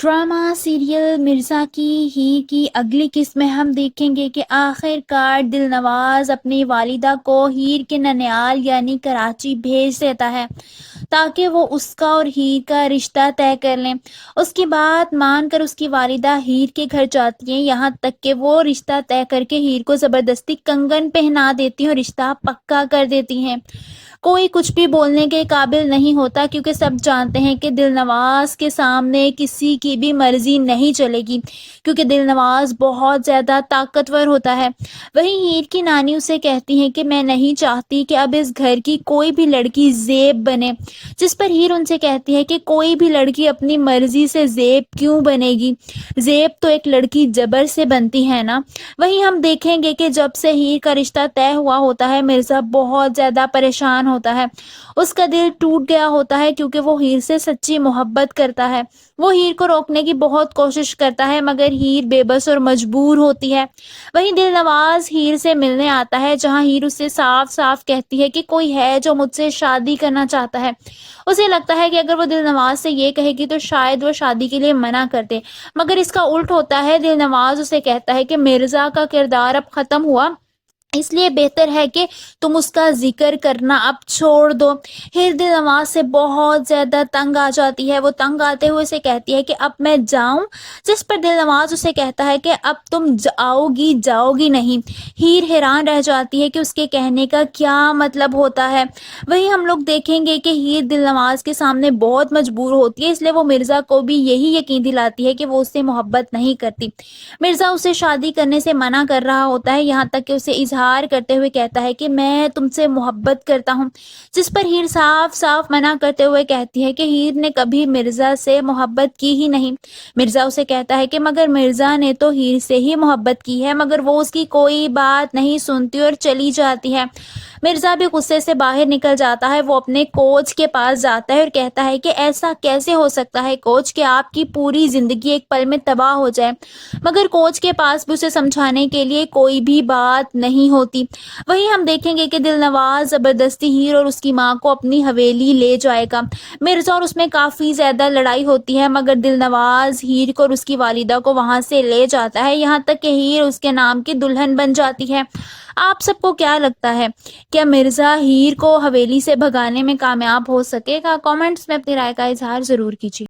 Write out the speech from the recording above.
Drama serial Mirza की हीर की अगली किस्त में हम देखेंगे कि आखिरकार दिलनवाज अपनी वालिदा को हीर के ननियाल यानी कराची भेज देता है ताकि वो उसका और हीर का रिश्ता तय कर लें। उसकी बात मानकर उसकी वालिदा हीर के घर जाती हैं, यहाँ तक कि वो रिश्ता तय करके हीर को ज़बरदस्ती कंगन पहना देती हैं और रिश्ता पक्का कर देती हैं। कोई कुछ भी बोलने के काबिल नहीं होता क्योंकि सब जानते हैं कि दिलनवाज के सामने किसी की भी मर्जी नहीं चलेगी, क्योंकि दिलनवाज बहुत ज़्यादा ताकतवर होता है। वहीं हीर की नानी उसे कहती हैं कि मैं नहीं चाहती कि अब इस घर की कोई भी लड़की ज़ेब बने, जिस पर हीर उनसे कहती है कि कोई भी लड़की अपनी मर्जी से ज़ेब क्यों बनेगी, ज़ेब तो एक लड़की जबर से बनती है ना। वहीं हम देखेंगे कि जब से हीर का रिश्ता तय हुआ होता है, मिर्ज़ा बहुत ज़्यादा परेशान होता है। उसका दिल टूट गया होता है क्योंकि वो हीर से सच्ची मोहब्बत करता है। वो हीर को रोकने की बहुत कोशिश करता है मगर हीर बेबस और मजबूर होती है। वहीं दिलनवाज हीर से मिलने आता है, जहां हीर उससे साफ साफ कहती है कि कोई है जो मुझसे शादी करना चाहता है। उसे लगता है कि अगर वो दिलनवाज से ये कहेगी तो शायद वो शादी के लिए मना कर दे, मगर इसका उल्ट होता है। दिलनवाज उसे कहता है कि मिर्ज़ा का किरदार अब खत्म हुआ, इसलिए बेहतर है कि तुम उसका जिक्र करना अब छोड़ दो। हीर दिलनवाज से बहुत ज़्यादा तंग आ जाती है। वो तंग आते हुए उसे कहती है कि अब मैं जाऊं, जिस पर दिलनवाज उसे कहता है कि अब तुम जाओगी नहीं। हीर हैरान रह जाती है कि उसके कहने का क्या मतलब होता है। वहीं हम लोग देखेंगे कि हीर दिलनवाज के सामने बहुत मजबूर होती है, इसलिए वो मिर्ज़ा को भी यही यकीन दिलाती है कि वो उससे मोहब्बत नहीं करती। मिर्ज़ा उसे शादी करने से मना कर रहा होता है, यहाँ तक कि उसे इजहार करते हुए कहता है कि मैं तुमसे मोहब्बत करता हूँ, जिस पर हीर साफ साफ मना करते हुए कहती है कि हीर ने कभी मिर्ज़ा से मोहब्बत की ही नहीं। मिर्ज़ा उसे कहता है कि मगर मिर्ज़ा ने तो हीर से ही मोहब्बत की है, मगर वो उसकी कोई बात नहीं सुनती और चली जाती है। मिर्ज़ा भी गुस्से से बाहर निकल जाता है। वो अपने कोच के पास जाता है और कहता है कि ऐसा कैसे हो सकता है कोच, कि आपकी पूरी ज़िंदगी एक पल में तबाह हो जाए। मगर कोच के पास भी उसे समझाने के लिए कोई भी बात नहीं होती। वहीं हम देखेंगे कि दिलनवाज ज़बरदस्ती हीर और उसकी माँ को अपनी हवेली ले जाएगा। मिर्ज़ा और उसमें काफ़ी ज़्यादा लड़ाई होती है, मगर दिलनवाज हीर को और उसकी वालिदा को वहाँ से ले जाता है, यहाँ तक कि हीर उसके नाम की दुल्हन बन जाती है। आप सबको क्या लगता है, क्या मिर्ज़ा हीर को हवेली से भगाने में कामयाब हो सकेगा? कमेंट्स में अपनी राय का इजहार ज़रूर कीजिए।